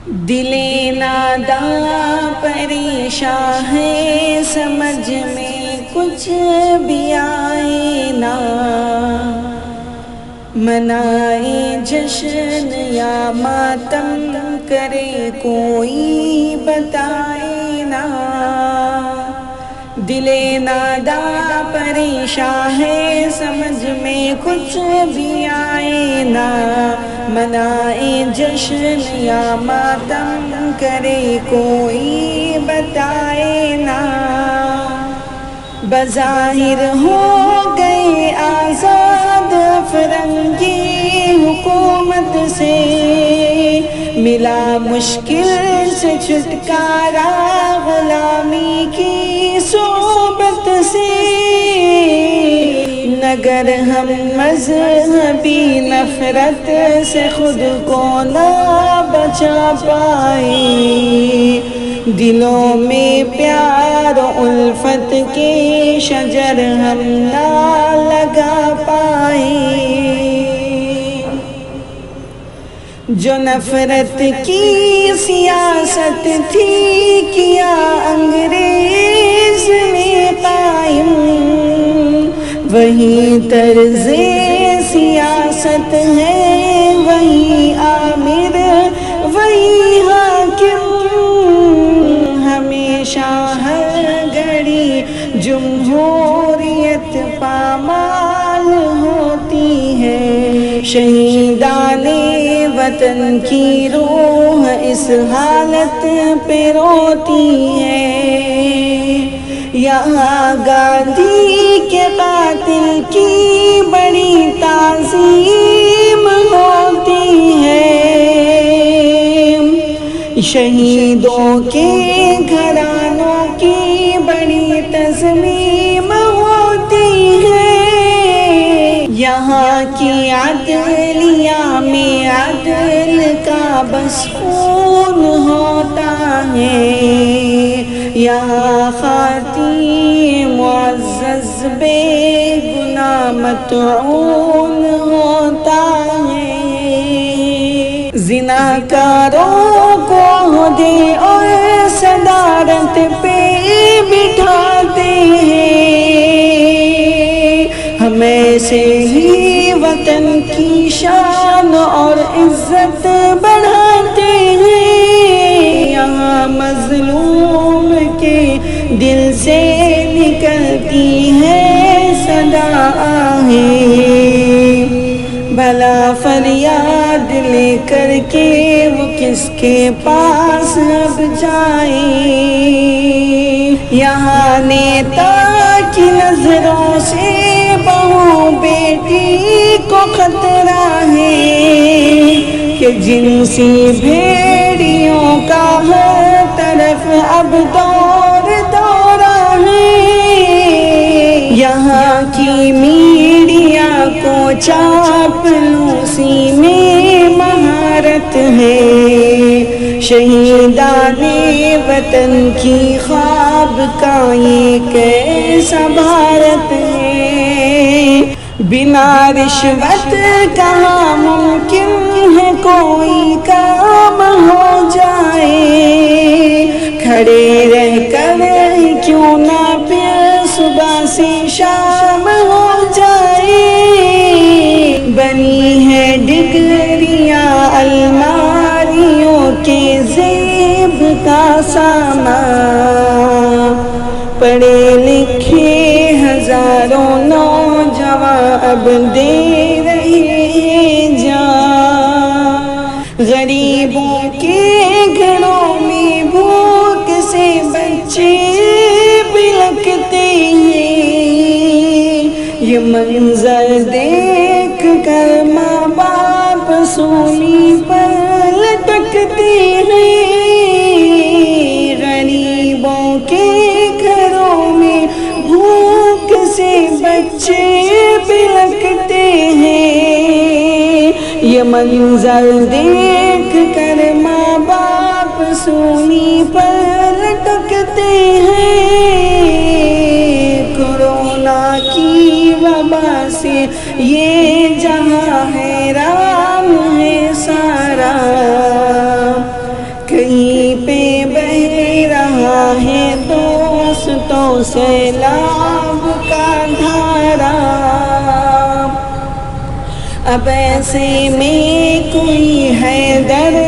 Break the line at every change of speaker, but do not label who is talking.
دل ناداں پریشاں ہے، سمجھ میں کچھ بھی آئے نہ، منائے جشن یا ماتم کرے کوئی بتائے نہ۔ دل ناداں پریشاں ہے، سمجھ میں کچھ بھی آئے نہ، منائے جشن یا ماتم کرے کوئی بتائے نہ۔ بظاہر ہو گئے آزاد فرنگی حکومت سے، ملا مشکل سے چھٹکارا غلامی کی صحبت سے۔ مگر ہم مذہبی نفرت سے خود کو نہ بچا پائے، دلوں میں پیار و الفت کے شجر ہم نہ لگا پائے۔ جو نفرت کی سیاست تھی کیا انگریز نے قائم، وہی طرز سیاست ہے، وہی آمر وہی حاکم، ہمیشہ ہر گھڑی جمہوریت پامال ہوتی ہے۔ شہیدان وطن کی روح اس حالت پہ روتی ہے، یہاں گاندھی کے قاتل کی بڑی تعظیم ہوتی ہے، شہیدوں کے گھرانوں کی بڑی تضمیم ہوتی ہے، یہاں کی عدلیہ میں عدل کا بس خون ہوتا ہے، یہاں خاتم معزز بے گناہ مطعون ہوتا ہے۔ زناکاروں کو عہدے اور صدارت پہ بٹھاتے ہیں، ہم ایسے ہی وطن کی شان اور عزت بڑھاتے ہیں، یہاں مظلوم کے دل سے نکلتی ہے صدا آہیں، بھلا فریاد لے کر کے وہ کس کے پاس اب جائیں، یہاں نیتا کی نظروں سے بہو بیٹی کو خطرہ ہے، کہ جنسی بھیڑیوں کا ہر طرف اب دور دورہ ہے، یہاں کی میڈیا کو چاپلوسی میں مہارت ہے، شہیدان وطن کی خواب کا یہ کیسا بھارت ہے، بنا رشوت کہاں ممکن ہے کوئی کام ہو جائے، کھڑے رہ کر کیوں نہ پھر صبح سے شام ہو جائے، بنی ہے ڈگریاں الماریوں کے زیب کا سامان، پڑھے لکھے ہزاروں نوجوان اب دے رہے جان، غریبوں کے گھروں میں بھوک سے بچے بلکتے ہیں، یہ منظر دیکھ کر ماں باپ سولی پر لٹکتے ہیں، غریبوں کے گھروں میں بھوک سے بچے بلکتے ہیں، یہ منظر دیکھ کر ماں باپ سولی پر لٹکتے ہیں، کورونا کی وبا سے یہ جہاں حیران ہے سارا، کہیں پہ بہ رہا ہے دوستوں سیلاب کا دھارا، اب ایسے میں کوئی حیدر